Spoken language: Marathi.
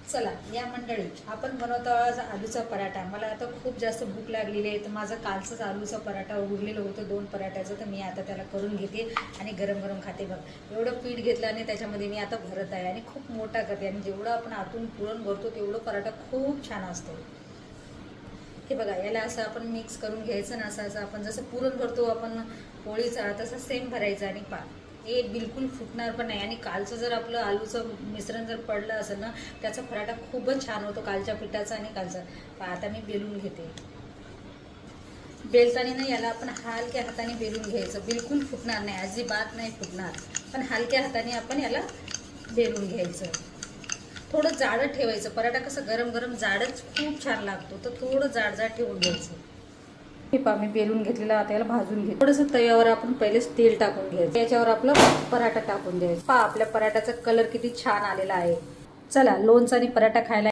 चला या मंडळी, आपण बनवतो आज आलूचा पराठा। मला आता खूप जास्त भूक लागलेली आहे, तर माझं कालचंच आलूचा पराठा उरलेलं होतं 2 पराठ्याचं, तर मी आता त्याला करून घेते आणि गरम गरम खाते। बघ एवढं पीठ घेतलं आणि त्याच्यामध्ये मी आता भरत आहे आणि खूप मोठा करते, आणि जेवढं आपण आतून पुरण भरतो तेवढं पराठा खूप छान असतो। हे बघा, याला असं आपण मिक्स करून घ्यायचं ना, असं आपण जसं पुरण भरतो आपण पोळीचा, तसं सेम भरायचं आणि हे बिलकुल फुटणार पण नाही। आणि कालचं जर आपलं आलूचं मिश्रण जर पडलं असेल ना, त्याचा पराठा खूपच छान होतो कालच्या पिठाचा आणि कालचा। आता मी बेलून घेते, बेलताने ना याला आपण हलक्या हाताने बेलून घ्यायचं, बिलकुल फुटणार नाही, अजिबात नाही फुटणार, पण हलक्या हाताने आपण याला बेलून घ्यायचं। थोडं जाडं ठेवायचं, पराठा कसं गरम गरम जाडच खूप छान लागतो, तर थोडं जाड जाड ठेवून घ्यायचं। हे पहा, मी बेलून घेतलेलं, आता याला भाजून घ्यायचं। थोडंसं तव्यावर आपण पहिलेच तेल टाकून घ्यायचं, याच्यावर आपलं पराठा टाकून द्यायचं। पहा, आपल्या पराठ्याचा कलर किती छान आलेला आहे। चला, लोणचं आणि पराठा खायला